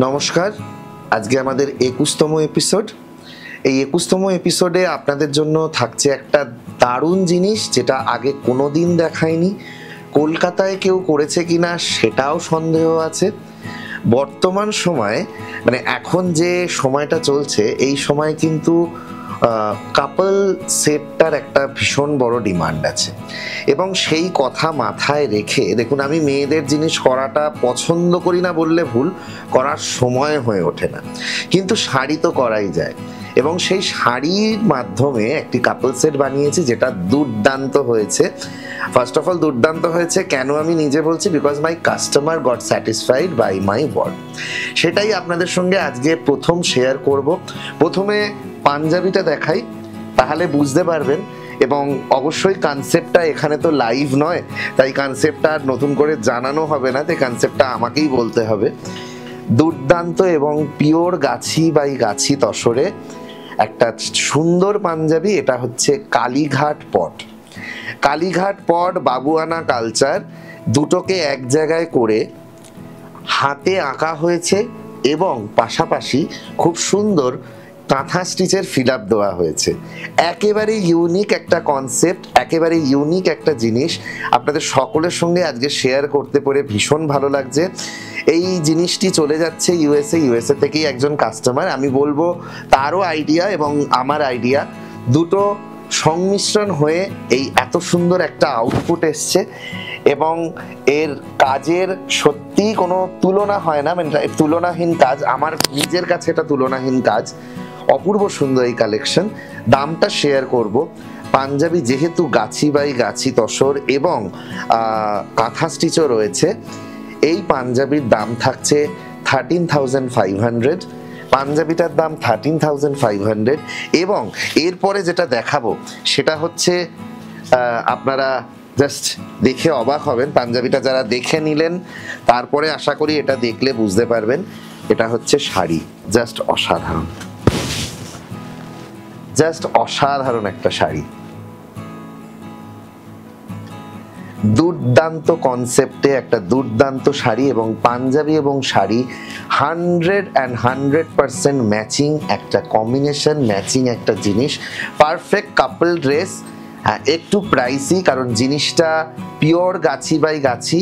নমস্কার, আজকে আমাদের 21তম এপিসোড। এই 21তম এপিসোডে আপনাদের জন্য থাকছে একটা দারুণ জিনিস, যেটা আগে কোনোদিন দেখায়নি। কলকাতায় কেউ করেছে কিনা সেটাও সন্দেহ আছে। বর্তমান সময়ে মানে এখন যে সময়টা চলছে, এই সময় কিন্তু কাপল সেটটার একটা ভীষণ বড় ডিমান্ড আছে, এবং সেই কথা মাথায় রেখে দেখুন, আমি মেয়েদের জিনিস করাটা পছন্দ করি না বললে ভুল, করার সময় হয়ে ওঠে না, কিন্তু শাড়ি তো করাই যায়। এবং সেই শাড়ির মাধ্যমে একটি কাপল সেট বানিয়েছি, যেটা দুর্দান্ত হয়েছে। ফার্স্ট অফ অল দুর্দান্ত হয়েছে কেন আমি নিজে বলছি, because my customer got satisfied by my work. সেটাই আপনাদের সঙ্গে আজকে প্রথম শেয়ার করব। প্রথমে পাঞ্জাবিটা দেখাই, তাহলে বুঝতে পারবেন। এবং অবশ্যই কনসেপ্টটা এখানে তো লাইভ নয়, তাই কনসেপ্টটা আর নতুন করে জানানো হবে না, তাই কনসেপ্টটা আমাকেই বলতে হবে। দুর্দান্ত এবং পিওর গাছি বাই গাছি তসরে একটা সুন্দর পাঞ্জাবি। এটা হচ্ছে কালীঘাট পট। কালীঘাট পট, বাবুয়ানা কালচার দুটোকে এক জায়গায় করে হাতে আঁকা হয়েছে, এবং পাশাপাশি খুব সুন্দর কাঁথা স্টিচের ফিল আপ দেওয়া হয়েছে। একেবারে ইউনিক একটা কনসেপ্ট, একেবারে ইউনিক একটা জিনিস আপনাদের সকলের সঙ্গে আজকে শেয়ার করতে পেরে ভীষণ ভালো লাগছে। এই জিনিসটি চলে যাচ্ছে ইউএসএ থেকেই একজন কাস্টমার। আমি বলবো তারও আইডিয়া এবং আমার আইডিয়া দুটো সংমিশ্রণ হয়ে এই এত সুন্দর একটা আউটপুট এসছে, এবং এর কাজের সত্যি কোনো তুলনা হয় না, মানে তুলনাহীন কাজ। আমার নিজের কাছে এটা তুলনাহীন কাজ। অপূর্ব সুন্দর এই কালেকশন। দামটা শেয়ার করব। পাঞ্জাবি যেহেতু গাছি বাই গাছি তসর এবং কাঁথা স্টিচও রয়েছে, এই পাঞ্জাবির দাম থাকছে 13,500। পাঞ্জাবিটার দাম 13,500। এবং এরপরে যেটা দেখাবো সেটা হচ্ছে, আপনারা জাস্ট দেখে অবাক হবেন। পাঞ্জাবিটা যারা দেখে নিলেন, তারপরে আশা করি এটা দেখলে বুঝতে পারবেন। এটা হচ্ছে শাড়ি, জাস্ট অসাধারণ, জাস্ট অসাধারণ একটা শাড়ি। দুর্দান্ত কনসেপ্টে একটা দুর্দান্ত শাড়ি, এবং পাঞ্জাবি এবং শাড়ি 100% ম্যাচিং একটা কম্বিনেশন, ম্যাচিং একটা জিনিস। Perfect couple dress. হ্যাঁ, একটু প্রাইসি, কারণ জিনিসটা পিওর গাছি বাই গাছি।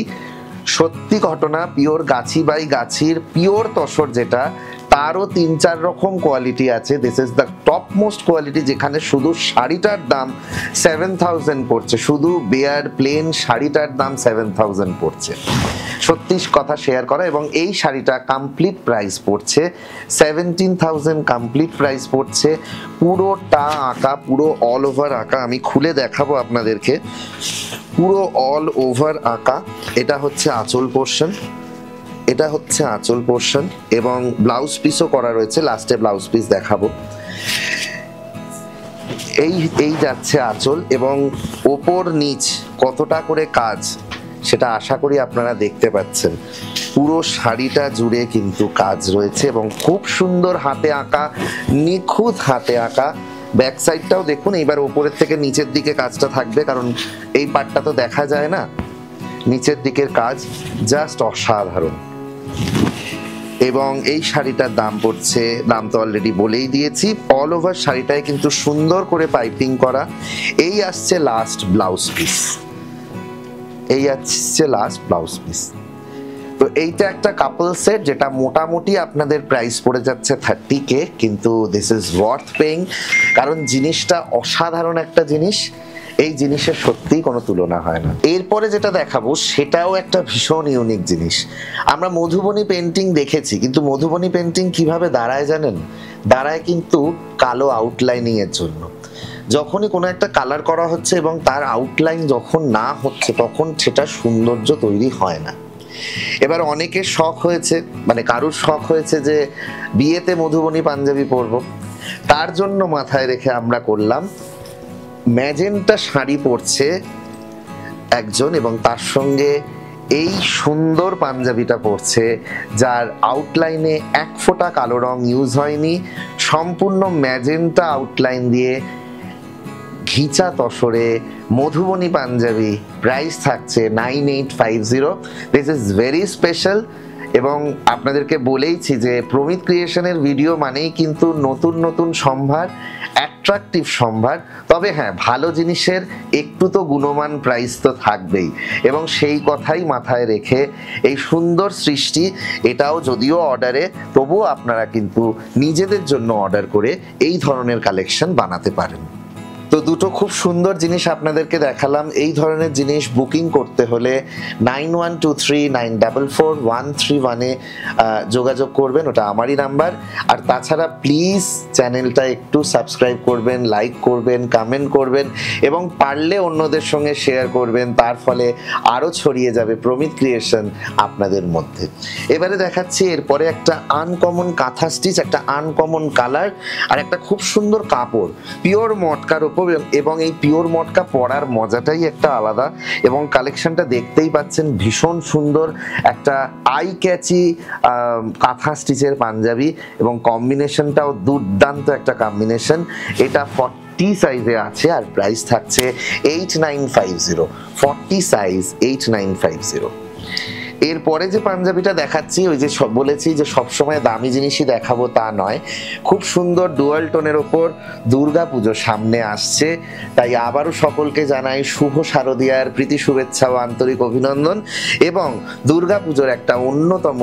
সত্যি ঘটনা, pure Gachhi by গাছির pure tussar যেটা, তারও 3-4 রকম কোয়ালিটি আছে। This is the top most quality, যেখানে শুধু শাড়িটার দাম 7,000 পড়ছে। শুধু বেয়ার প্লেন শাড়িটার দাম 7,000 পড়ছে। সত্যি কথা শেয়ার করা। এবং এই শাড়িটা কমপ্লিট প্রাইস পড়ছে 17,000। কমপ্লিট প্রাইস পড়ছে, পুরোটা আঁকা, পুরো অল ওভার আঁকা। আমি খুলে দেখাবো আপনাদেরকে, পুরো অল ওভার আঁকা। এটা হচ্ছে আঁচল পোর্শন, এটা হচ্ছে আঁচল পোর্শন, এবং ব্লাউজ পিসও করা রয়েছে। লাস্টে ব্লাউজ পিস দেখাবো। এই যাচ্ছে আঁচল, এবং ওপর নিচ কতটা করে কাজ সেটা আশা করি আপনারা দেখতে পাচ্ছেন। পুরো শাড়িটা জুড়ে কিন্তু কাজ রয়েছে, এবং খুব সুন্দর হাতে আঁকা, নিখুঁত হাতে আঁকা। ব্যাক সাইডটাও দেখুন। এইবার ওপরের থেকে নিচের দিকে কাজটা থাকবে, কারণ এই পার্টটা তো দেখা যায় না। নিচের দিকের কাজ জাস্ট অসাধারণ। এবং এই শাড়িটার দাম পড়ছে, দাম তো অলরেডি বলেই দিয়েছি। অল ওভার শাড়িটায় কিন্তু সুন্দর করে পাইপিং করা। এই আসছে লাস্ট ব্লাউজ পিস, এই আসছে লাস্ট ব্লাউজ পিস। তো এইটা একটা কাপল সেট, যেটা মোটামুটি আপনাদের প্রাইস পড়ে যাচ্ছে 30K, কিন্তু দিস ইজ ওয়ার্থ পেইং, কারণ জিনিসটা অসাধারণ একটা জিনিস। এই জিনিসের সত্যিই কোনো তুলনা হয় না। এরপরে যেটা দেখাবো সেটাও একটা ভীষণ ইউনিক জিনিস। আমরা মধুবনী পেন্টিং দেখেছি, কিন্তু মধুবনী পেন্টিং কিভাবে দাঁড়ায় জানেন? দাঁড়ায় কিন্তু কালো আউটলাইনিং এর জন্য। যখনই কোনো একটা কালার করা হচ্ছে এবং তার আউটলাইন যখন না হচ্ছে, তখন সেটা সৌন্দর্য তৈরি হয় না। এবার অনেকের শখ হয়েছে, মানে কারুর শখ হয়েছে যে বিয়েতে মধুবনী পাঞ্জাবি পরবো, তার জন্য মাথায় রেখে আমরা করলাম। ম্যাজেন্টা শাড়ি পরছে একজন, এবং তার সঙ্গে এই সুন্দর পাঞ্জাবিটা পরছে, যার আউটলাইনে এক ফোঁটা কালো রং ইউজ হয়নি। সম্পূর্ণ ম্যাজেন্টা আউটলাইন দিয়ে ঘিচা তসরে মধুবনী পাঞ্জাবি। প্রাইস থাকছে 9850। দিস ইজ ভেরি স্পেশাল, এবং আপনাদেরকে বলেইছি যে প্রমিত ক্রিয়েশনের ভিডিও মানেই কিন্তু নতুন নতুন সম্ভার, অ্যাট্রাকটিভ সম্ভার। তবে হ্যাঁ, ভালো জিনিসের একটু তো গুণমান প্রাইস তো থাকবেই, এবং সেই কথাই মাথায় রেখে এই সুন্দর সৃষ্টি, এটাও যদিও অর্ডারে, তবুও আপনারা কিন্তু নিজেদের জন্য অর্ডার করে এই ধরনের কালেকশন বানাতে পারেন। তো দুটো খুব সুন্দর জিনিস আপনাদেরকে দেখালাম। এই ধরনের জিনিস বুকিং করতে হলে 9123944131-এ যোগাযোগ করবেন, ওটা আমারই নাম্বার। আর তাছাড়া প্লিজ চ্যানেলটা একটু সাবস্ক্রাইব করবেন, লাইক করবেন, কমেন্ট করবেন, এবং পারলে অন্যদের সঙ্গে শেয়ার করবেন। তার ফলে আরও ছড়িয়ে যাবে প্রমিত ক্রিয়েশন আপনাদের মধ্যে। এবারে দেখাচ্ছি এরপরে একটা আনকমন কাঁথা স্টিচ, একটা আনকমন কালার, আর একটা খুব সুন্দর কাপড়, পিওর মটকার উপর। এবং এই পিওর মটকা পরার মজাটাই একটা আলাদা, এবং কালেকশনটা দেখতেই পাচ্ছেন ভীষণ সুন্দর, একটা আই ক্যাচি কাঁথা স্টিচের পাঞ্জাবি, এবং কম্বিনেশনটাও দুর্দান্ত একটা কম্বিনেশন। এটা 40 সাইজে আছে, আর প্রাইস থাকছে 8950, 40 সাইজ 8950। এরপরে যে পাঞ্জাবিটা দেখাচ্ছি, ওই যে বলেছি যে সবসময় দামি জিনিসই দেখাবো তা নয়, খুব সুন্দর ডুয়াল টোনের ওপর দুর্গা পুজো সামনে আসছে, তাই আবারও সকলকে জানাই শুভ শারদীয়ার প্রীতি শুভেচ্ছা ও আন্তরিক অভিনন্দন। এবং দুর্গা পুজোর একটা অন্যতম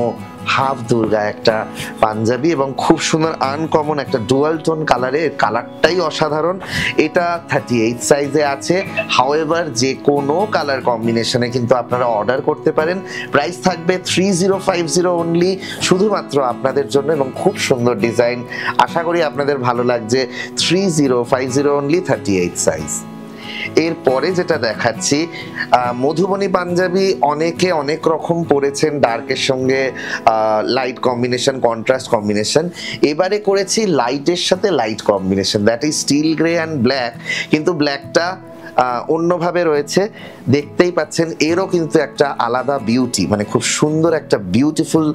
হাফ দুর্গা একটা পাঞ্জাবি, এবং খুব সুন্দর আনকমন একটা ডুয়াল টোন কালারের, কালারটাই অসাধারণ। এটা 38 সাইজে আছে। হাউএভার যে কোনো কালার কম্বিনেশনে কিন্তু আপনারা অর্ডার করতে পারেন। প্রাইস থাকবে 3050 অনলি, শুধুমাত্র আপনাদের জন্য, এবং খুব সুন্দর ডিজাইন। আশা করি আপনাদের ভালো লাগছে। 3050 অনলি, 38 সাইজ। এরপরে যেটা দেখাচ্ছি মধুবনী পাঞ্জাবি, অনেকে অনেক রকম পরেছেন, ডার্কের সঙ্গে লাইট কম্বিনেশন, কন্ট্রাস্ট কম্বিনেশন। এবারে করেছি লাইটের সাথে light combination, that is still grey and black, কিন্তু ব্ল্যাকটা অন্যভাবে রয়েছে, দেখতেই পাচ্ছেন। এরও কিন্তু একটা আলাদা বিউটি, মানে খুব সুন্দর একটা বিউটিফুল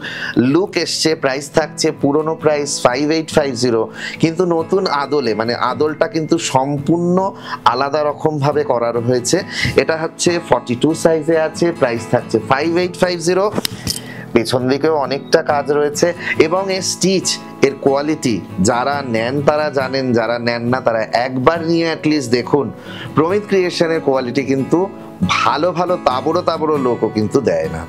লুক এসছে। প্রাইস থাকছে পুরনো প্রাইস 5850, কিন্তু নতুন আদলে, মানে আদলটা কিন্তু সম্পূর্ণ আলাদা রকম ভাবে করা হয়েছে। এটা হচ্ছে 42 সাইজে আছে, প্রাইস থাকছে 5850। পেছন দিকেও অনেকটা কাজ রয়েছে, এবং এর স্টিচ, এর কোয়ালিটি যারা নেন তারা জানেন, যারা নেন না তারা একবার নিয়ে অ্যাটলিস্ট দেখুন। প্রমিত ক্রিয়েশনের কোয়ালিটি কিন্তু ভালো ভালো তাবড়ো তাবড়ো লোকও কিন্তু দেয় না।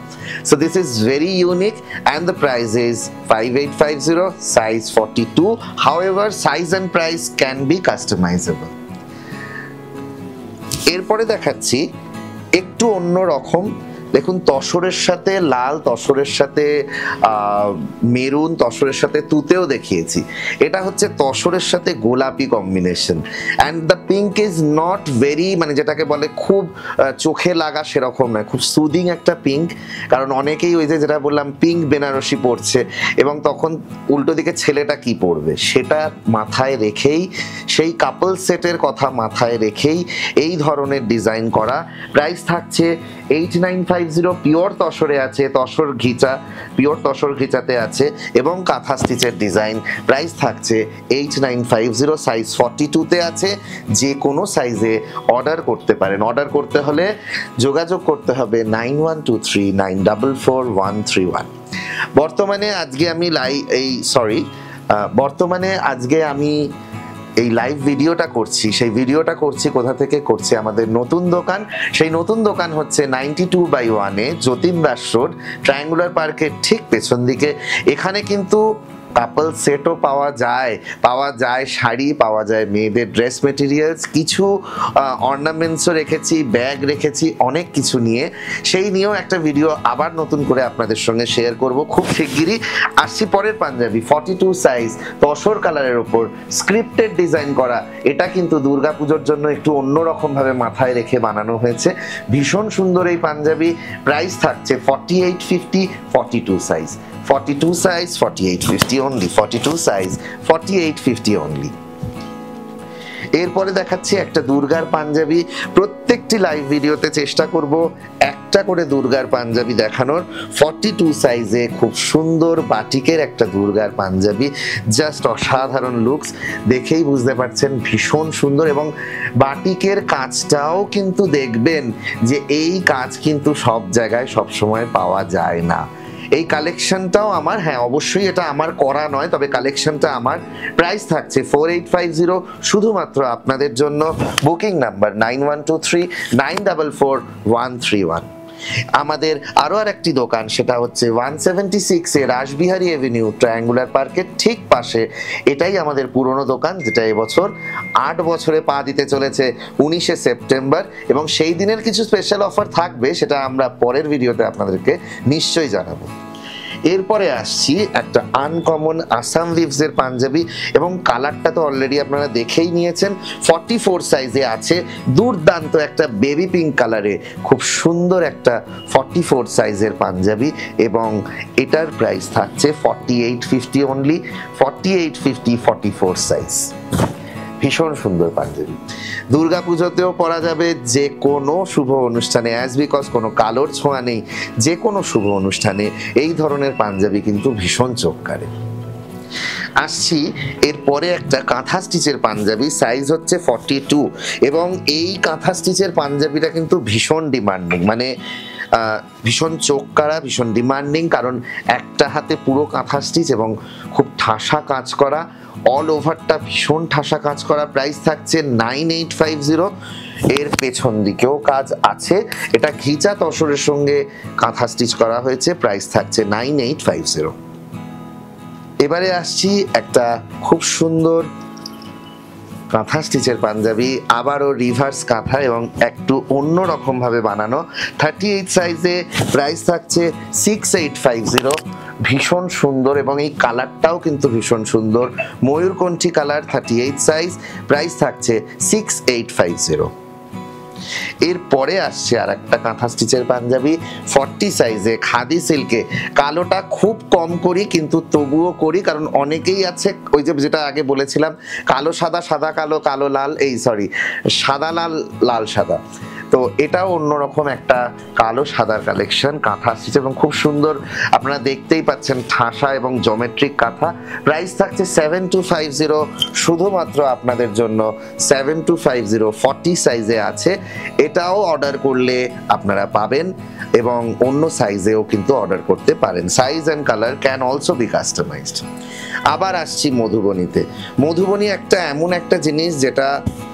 So this is very unique, and the price is 5850, size 42। However size and price can be customisable. এরপরে দেখাচ্ছি একটু অন্য রকম, দেখুন তসরের সাথে লাল, তসরের সাথে মেরুন, তসরের সাথে তুতেও দেখিয়েছি। এটা হচ্ছে তসরের সাথে গোলাপি combination, and the pink is not very, মানে যেটাকে বলে খুব চোখে লাগা সেরকম নয়, খুব সুদিং একটা পিঙ্ক। কারণ অনেকেই ওই যে যেটা বললাম পিঙ্ক বেনারসি পরছে, এবং তখন উল্টো দিকে ছেলেটা কি পরবে সেটা মাথায় রেখেই, সেই কাপল সেটের কথা মাথায় রেখেই এই ধরনের ডিজাইন করা। প্রাইস থাকছে 8950, পিওর তসরে আছে, তসর ঘিচা, পিওর তসর ঘিচাতে আছে, এবং কাঁথা স্টিচের ডিজাইন। প্রাইস থাকছে 8950, সাইজ 42-তে আছে। যে কোনো সাইজে অর্ডার করতে পারেন। অর্ডার করতে হলে যোগাযোগ করতে হবে 9123944131। বর্তমানে আজকে আমি এই লাইভ ভিডিওটা করছি, সেই ভিডিওটা করছি কোথা থেকে করছি, আমাদের নতুন দোকান। সেই নতুন দোকান হচ্ছে 92/1-এ যতীন দাস রোড, ট্রায়াঙ্গুলার পার্কের ঠিক পেছন দিকে। এখানে কিন্তু কাপল সেটও পাওয়া যায়, শাড়ি পাওয়া যায়, মেয়েদের ড্রেস মেটেরিয়ালস, কিছু অর্নামেন্টসও রেখেছি, ব্যাগ রেখেছি, অনেক কিছু নিয়ে। সেই নিয়েও একটা ভিডিও আবার নতুন করে আপনাদের সঙ্গে শেয়ার করব খুব শিগগিরই। আসছি পরের পাঞ্জাবি, 42 সাইজ, তসর কালারের ওপর স্ক্রিপ্টেড ডিজাইন করা। এটা কিন্তু দুর্গাপুজোর জন্য একটু অন্যরকম ভাবে মাথায় রেখে বানানো হয়েছে। ভীষণ সুন্দর এই পাঞ্জাবি। প্রাইস থাকছে 4850, 42 size, 42 size 4850 only, 42 size 4850 only। এরপরে দেখাচ্ছি একটা দুর্গার পাঞ্জাবি। প্রত্যেকটি লাইভ ভিডিওতে চেষ্টা করব একটা করে দুর্গার পাঞ্জাবি দেখানোর। 42 সাইজে খুব সুন্দর বাটিকের একটা দুর্গার পাঞ্জাবি, জাস্ট অসাধারণ লুকস, দেখেই বুঝতে পারছেন ভীষণ সুন্দর। এবং বাটিকের কাজটাও কিন্তু দেখবেন যে এই কাজ কিন্তু সব জায়গায় সব সময় পাওয়া যায় না। এই কালেকশনটাও আমার, হ্যাঁ অবশ্যই এটা আমার করা নয়, তবে কালেকশনটা আমার। প্রাইস থাকছে 4850 শুধুমাত্র আপনাদের জন্য। Booking number 9123944131। আমাদের আরো আরেকটি দোকান, সেটা হচ্ছে 176 এ রাসবিহারী এভিনিউ ট্রায়াঙ্গুলার পার্কের ঠিক পাশে। এটাই আমাদের পুরনো দোকান, যেটা এবছর 8 বছরে পা দিতে চলেছে 19শে সেপ্টেম্বর, এবং সেই দিনের কিছু স্পেশাল অফার থাকবে, সেটা আমরা পরের ভিডিওতে আপনাদেরকে নিশ্চয়ই জানাবো। এরপরে আসছি একটা আনকমন আসাম উইভস এর পাঞ্জাবি, এবং কালারটা তো অলরেডি আপনারা দেখেই নিয়েছেন। 44 সাইজে আছে, দুর্দান্ত একটা বেবি পিঙ্ক কালারে, খুব সুন্দর একটা 44 সাইজের পাঞ্জাবি, এবং এটার প্রাইস থাকছে 4850 অনলি। 4850 44 সাইজ, ভীষণ সুন্দর পাঞ্জাবি। দুর্গাপুজোতেও পরা যাবে, যে কোনো শুভ অনুষ্ঠানে, অ্যাজ বিকজ কোনো কালোর ছোঁয়া নেই, যে কোনো শুভ অনুষ্ঠানে এই ধরনের পাঞ্জাবি কিন্তু ভীষণ চোখ কাড়ে। আসছি এরপরে একটা কাঁথা স্টিচের পাঞ্জাবি, সাইজ হচ্ছে 42, এবং এই কাঁথা স্টিচের পাঞ্জাবিটা কিন্তু ভীষণ ডিমান্ডিং, মানে ভীষণ চোখ কাড়া, ভীষণ ডিমান্ডিং, কারণ একটা হাতে পুরো কাঁথা স্টিচ এবং খুব ঠাসা কাজ করা, অল ওভারটা ভীষণ ঠাসা কাজ করা। প্রাইস থাকছে 9850। এর পেছন দিকেও কাজ আছে, এটা ঘিচা তসরের সঙ্গে কাঁথা স্টিচ করা হয়েছে। প্রাইস থাকছে 9850। এবারে আসছি একটা খুব সুন্দর কাঁথা স্টিচের পাঞ্জাবি, আবারও রিভার্স কাঁথা এবং একটু অন্য রকম ভাবে বানানো। 38 সাইজে, প্রাইস থাকছে 6850। ভীষণ সুন্দর, এবং এই কালারটাও কিন্তু ভীষণ সুন্দর, ময়ূরকণ্ঠী কালার, 38 সাইজ, প্রাইস থাকছে 6850। এরপরে আসছে আর একটা কাঁথা স্টিচের পাঞ্জাবি 40 সাইজে, খাদি সিল্কে। কালোটা খুব কম করি, কিন্তু তবুও করি, কারণ অনেকেই আছে ওই যে যেটা আগে বলেছিলাম, কালো সাদা, সাদা কালো, কালো লাল, এই সরি সাদা লাল, লাল সাদা। তো এটাও অন্যরকম একটা কালো সাদার কালেকশন, কাঁথা স্টিচ, এবং খুব সুন্দর, আপনারা দেখতেই পাচ্ছেন ঠাসা এবং জমেট্রিক কাঁথা। প্রাইস থাকছে 7250 শুধুমাত্র আপনাদের জন্য। 7250 40 সাইজে আছে, এটাও অর্ডার করলে আপনারা পাবেন, এবং অন্য সাইজেও কিন্তু অর্ডার করতে পারেন। Size and colour can also be customised. আবার আসছি মধুবনীতে। মধুবনী একটা এমন একটা জিনিস যেটা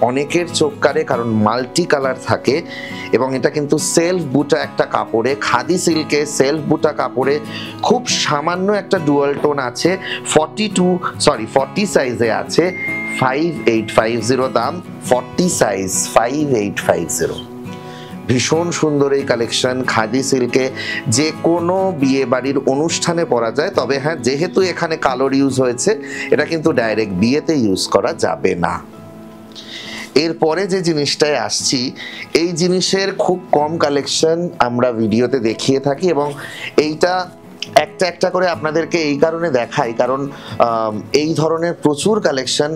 অনেকের চোখ কাড়ে, কারণ মাল্টি কালার থাকে, এবং এটা কিন্তু সেলফ বুটা একটা কাপড়ে, খাদি সিল্কে সেলফ বুটা কাপড়ে, খুব সামান্য একটা ডুয়াল টোন আছে। 40 সাইজে আছে, 5850 দাম। 40 সাইজ 5850। ভীষণ সুন্দর এই কালেকশন, খাদি সিল্কে, যে কোনো বিয়ে বাড়ির অনুষ্ঠানে পরা যায়। তবে হ্যাঁ, যেহেতু এখানে কালার ইউজ হয়েছে, এটা কিন্তু ডাইরেক্ট বিয়েতে ইউজ করা যাবে না। এরপরে যে জিনিসটায় আসছি, এই জিনিসের খুব কম কালেকশন আমরা ভিডিওতে দেখিয়ে থাকি, এবং এইটা একটা একটা করে আপনাদেরকে এই কারণে দেখাই, কারণ এই ধরনের প্রচুর কালেকশন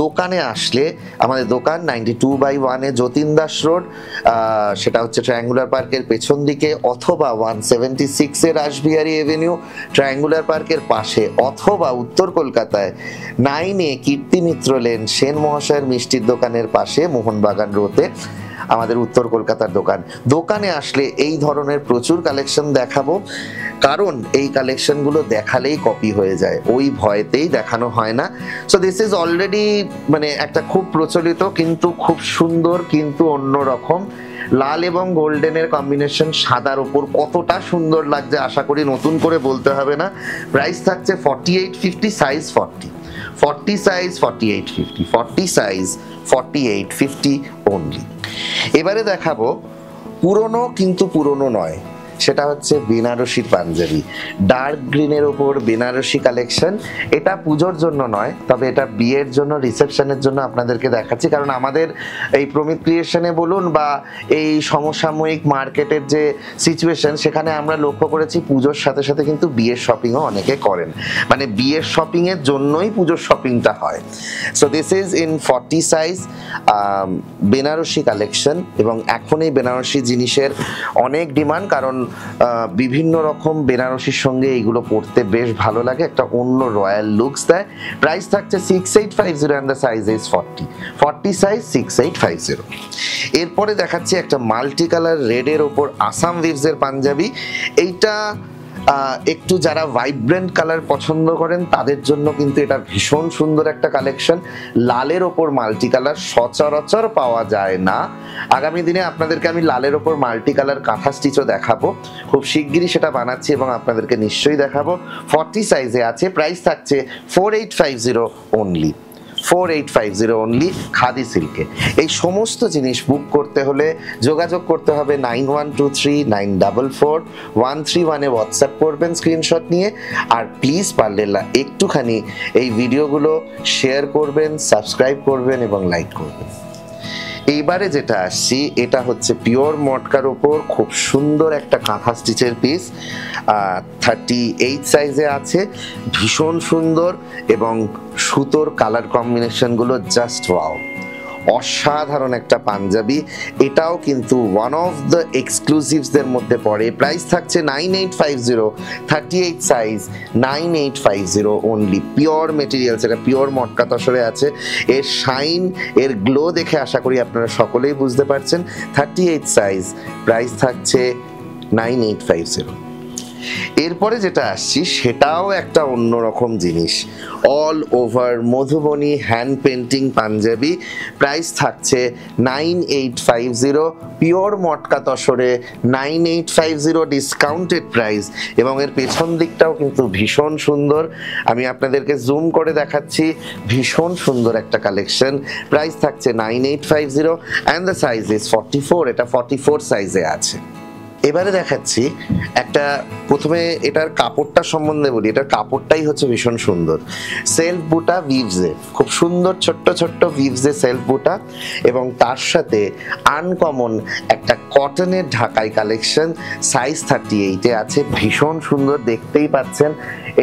দোকানে আসলে, আমাদের দোকান 92/1 যতীন দাস রোড, সেটা হচ্ছে ট্রায়াঙ্গুলার পার্কের পেছন দিকে, অথবা 176 রাসবিহারী এভিনিউ ট্রায়াঙ্গুলার পার্কের পাশে, অথবা উত্তর কলকাতায় 9 কীর্তি মিত্র লেন সেন মহাশয়ের মিষ্টির দোকানের পাশে, মোহনবাগান রোডে আমাদের উত্তর কলকাতার দোকান। দোকানে আসলে এই ধরনের প্রচুর কালেকশন দেখাবো, কারণ এই কালেকশনগুলো দেখালেই কপি হয়ে যায়, ওই ভয়েতেই দেখানো হয় না। সো দিস ইজ অলরেডি মানে একটা খুব প্রচলিত, কিন্তু খুব সুন্দর, কিন্তু অন্যরকম লাল এবং গোল্ডেনের কম্বিনেশন, সাদার উপর কতটা সুন্দর লাগছে আশা করি নতুন করে বলতে হবে না। প্রাইস থাকছে 4850, সাইজ 40 সাইজ 4850, 40 সাইজ 4850 অনলি। এবারে দেখাবো পুরনো, কিন্তু পুরনো নয়, সেটা হচ্ছে বেনারসির পাঞ্জাবি, ডার্ক গ্রিনের ওপর বেনারসি কালেকশন। এটা পুজোর জন্য নয়, তবে এটা বিয়ের জন্য, রিসেপশনের জন্য আপনাদেরকে দেখাচ্ছি, কারণ আমাদের এই প্রমিত ক্রিয়েশনে বলুন বা এই সমসাময়িক মার্কেটের যে সিচুয়েশন, সেখানে আমরা লক্ষ্য করেছি পুজোর সাথে সাথে কিন্তু বিয়ের শপিংও অনেকে করেন, মানে বিয়ের শপিংয়ের জন্যই পুজোর শপিংটা হয়। So this is in 40 size Benarasi collection, এবং এখন এই বেনারসি জিনিসের অনেক ডিমান্ড, কারণ বিভিন্ন রকম বেনারসির সঙ্গে এইগুলো পরতে বেশ ভালো লাগে, একটা অন্য রয়্যাল লুকস দেয়। প্রাইস থাকছে 6850 and the size is 40 size 6850। এরপরে দেখাচ্ছি একটা মাল্টি কালার রেডের ওপর আসাম উইভস এর পাঞ্জাবি। এইটা একটু যারা ভাইব্রেন্ট কালার পছন্দ করেন তাদের জন্য কিন্তু এটা ভীষণ সুন্দর একটা কালেকশন। লালের ওপর মাল্টি কালার সচরাচর পাওয়া যায় না। আগামী দিনে আপনাদেরকে আমি লালের ওপর মাল্টি কালার কাঁথা স্টিচও দেখাবো, খুব শিগগিরই সেটা বানাচ্ছি এবং আপনাদেরকে নিশ্চয়ই দেখাবো। 40 সাইজে আছে, প্রাইস থাকছে 4850 অনলি, 4850 অনলি খাদি সিল্কে। এই সমস্ত জিনিস বুক করতে হলে যোগাযোগ করতে হবে 9123944131 হোয়াটসঅ্যাপ করবেন স্ক্রিনশট নিয়ে। আর প্লিজ পারলে একটুখানি এই ভিডিওগুলো শেয়ার করবেন, সাবস্ক্রাইব করবেন এবং লাইক করবেন। এইবারে যেটা আসছি এটা হচ্ছে পিওর মটকার ওপর খুব সুন্দর একটা কাঁথা স্টিচের পিস, 38 সাইজে আছে, ভীষণ সুন্দর এবং সুতোর কালার কম্বিনেশনগুলো জাস্ট ওয়াও, অসাধারণ একটা পাঞ্জাবি। এটাও কিন্তু ওয়ান অফ দ্য এক্সক্লুসিভসদের মধ্যে পড়ে। প্রাইস থাকছে 9850, 38 সাইজ, 9850 অনলি। পিওর মেটেরিয়ালস, এটা পিওর মটকা তসরে আছে। এর শাইন, এর গ্লো দেখে আশা করি আপনারা সকলেই বুঝতে পারছেন। 38 সাইজ, প্রাইস থাকছে 9850। এরপরে যেটা আসছি সেটাও একটা অন্যরকম জিনিস, all over Madhubani hand painting Punjabi. Price থাকছে 9850, পিওর মটকা তসরে 9850 ডিসকাউন্টেড প্রাইস। এবং এর পেছন দিকটাও কিন্তু ভীষণ সুন্দর, আমি আপনাদেরকে জুম করে দেখাচ্ছি, ভীষণ সুন্দর একটা কালেকশন। প্রাইস থাকছে 9850 অ্যান্ড দ্য সাইজ ইজ 44, এটা 44 সাইজে আছে। এবারে দেখাচ্ছি একটা, প্রথমে এটার কাপড়টা সম্বন্ধে বলি। এটার কাপড়টাই হচ্ছে ভীষণ সুন্দর, সেলফ বুটা ভিভসে, খুব সুন্দর ছোট্ট ছোট্ট ভিভসে সেলফ বুটা এবং তার সাথে আনকমন একটা কটনের ঢাকাই কালেকশন। সাইজ 38-এ আছে, ভীষণ সুন্দর, দেখতেই পাচ্ছেন।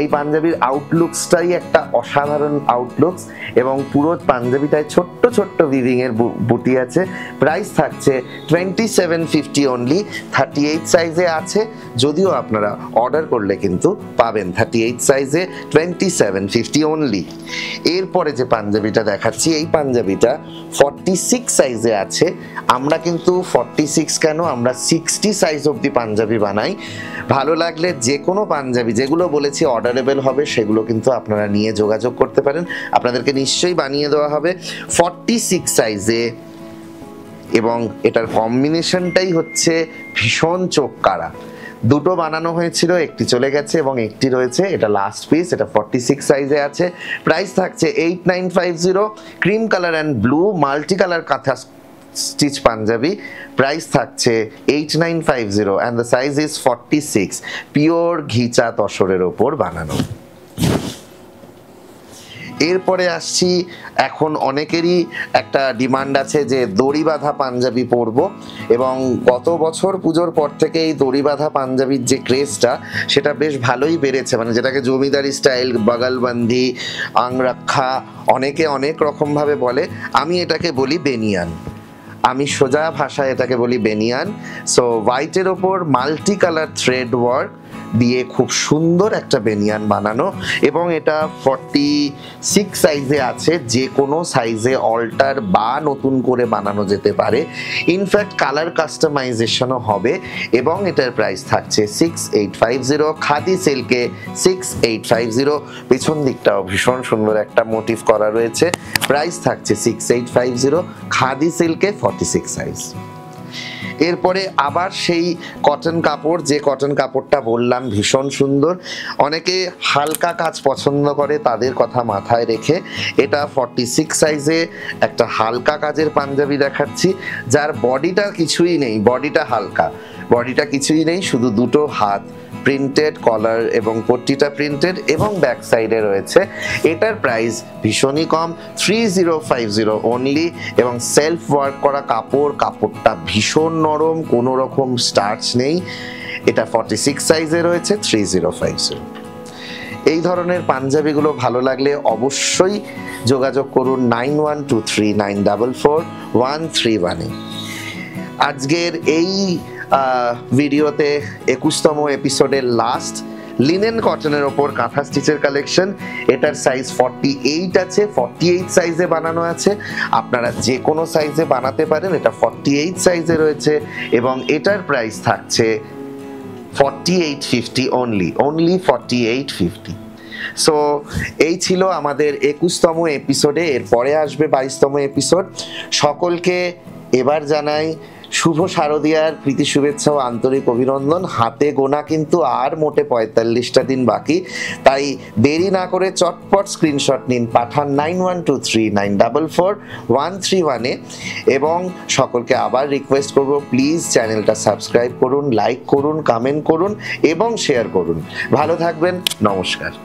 এই পাঞ্জাবির আউটলুকসটাই একটা অসাধারণ আউটলুকস এবং পুরো পাঞ্জাবিটায় ছোট্ট ছোট্ট ভিভিং এর বুটি আছে। প্রাইস থাকছে 2750 অনলি, 38 সাইজে আছে, যদিও আপনারা অর্ডার করলে কিন্তু পাবেন 38 সাইজে 2750 অনলি। এরপরে যে পাঞ্জাবিটা দেখাচ্ছি, এই পাঞ্জাবিটা 46 সাইজে আছে। আমরা কিন্তু 46 কেন, আমরা 60 সাইজ অবধি পাঞ্জাবি বানাই। ভালো লাগলে যে কোনো পাঞ্জাবি যেগুলো বলেছি অর্ডারেবল হবে সেগুলো কিন্তু আপনারা নিয়ে যোগাযোগ করতে পারেন, আপনাদেরকে নিশ্চয়ই বানিয়ে দেওয়া হবে 46 সাইজে। এবং এটার কম্বিনেশনটাই হচ্ছে ভীষণ চোখ কাড়া। দুটো বানানো হয়েছিল, একটি চলে গেছে এবং একটি রয়েছে, এটা লাস্ট পিস। এটা 46 সাইজে আছে, প্রাইস থাকছে 8950, cream colour and blue multi colour kantha stitch Punjabi. Price থাকছে 8950 and the size is 46, pure ghicha তসরের ওপর বানানো। এরপরে আসছি, এখন অনেকেরই একটা ডিমান্ড আছে যে দড়ি বাঁধা পাঞ্জাবি পরবো, এবং গত বছর পুজোর পর থেকে এই দড়ি বাঁধা পাঞ্জাবির যে ক্রেজটা সেটা বেশ ভালোই বেড়েছে, মানে যেটাকে জমিদারি স্টাইল, বাগালবান্দি, আংরাক্ষা, অনেকে অনেক রকমভাবে বলে। আমি এটাকে বলি বেনিয়ান, আমি সোজা ভাষায় এটাকে বলি বেনিয়ান। সো হোয়াইটের ওপর মাল্টি কালার থ্রেড ওয়ার্ক দিয়ে খুব সুন্দর একটা বেনিয়ান বানানো, এবং এটা 46 সাইজে আছে। যে কোনো সাইজে অল্টার বা নতুন করে বানানো যেতে পারে, ইনফ্যাক্ট কালার কাস্টমাইজেশনও হবে। এবং এটার প্রাইস থাকছে 6850, খাদি সিল্কে 6850। পেছন দিকটাও ভীষণ সুন্দর একটা মোটিভ করা রয়েছে। প্রাইস থাকছে 6850, খাদি সিল্কে 46 সাইজ। এরপরে আবার সেই কটন কাপড়, যে কটন কাপড়টা বললাম ভীষণ সুন্দর, অনেকে হালকা কাজ পছন্দ করে, তাদের কথা মাথায় রেখে এটা 46 সাইজে একটা হালকা কাজের পাঞ্জাবি দেখাচ্ছি, যার বডিটা কিছুই নেই, বডিটা হালকা, বডিটা কিছুই নেই, শুধু দুটো হাত প্রিন্টেড, কলার এবং পট্টিটা প্রিন্টেড এবং ব্যাক সাইডে রয়েছে। এটার প্রাইস ভীষণই কম, 3050 অনলি, এবং সেলফ ওয়ার্ক করা কাপড়, কাপড়টা ভীষণ নরম, কোনো রকম স্টার্চ নেই। এটা 46 সাইজে রয়েছে, 3050। এই ধরনের পাঞ্জাবিগুলো ভালো লাগলে অবশ্যই যোগাযোগ করুন 9123944131। আজকের এই ভিডিওতে 21তম এপিসোডের লাস্ট লিনেন কটনের ওপর কাঁথা স্টিচের কালেকশন। এটার সাইজ 48 আছে, 48 সাইজে বানানো আছে, আপনারা যে কোনো সাইজে বানাতে পারেন। এটা 48 সাইজে রয়েছে এবং এটার প্রাইস থাকছে 4850 only 4850। সো এই ছিল আমাদের 21তম এপিসোডে। এরপরে আসবে 22তম এপিসোড। সকলকে এবার জানাই শুভ শারদীয়ার প্রীতি শুভেচ্ছা ও আন্তরিক অভিনন্দন। হাতে গোনা কিন্তু আর মোটে 45টা দিন বাকি, তাই দেরি না করে চটপট স্ক্রিনশট নিন, পাঠান 9123944131-এ। এবং সকলকে আবার রিকোয়েস্ট করব, প্লিজ চ্যানেলটা সাবস্ক্রাইব করুন, লাইক করুন, কমেন্ট করুন এবং শেয়ার করুন। ভালো থাকবেন, নমস্কার।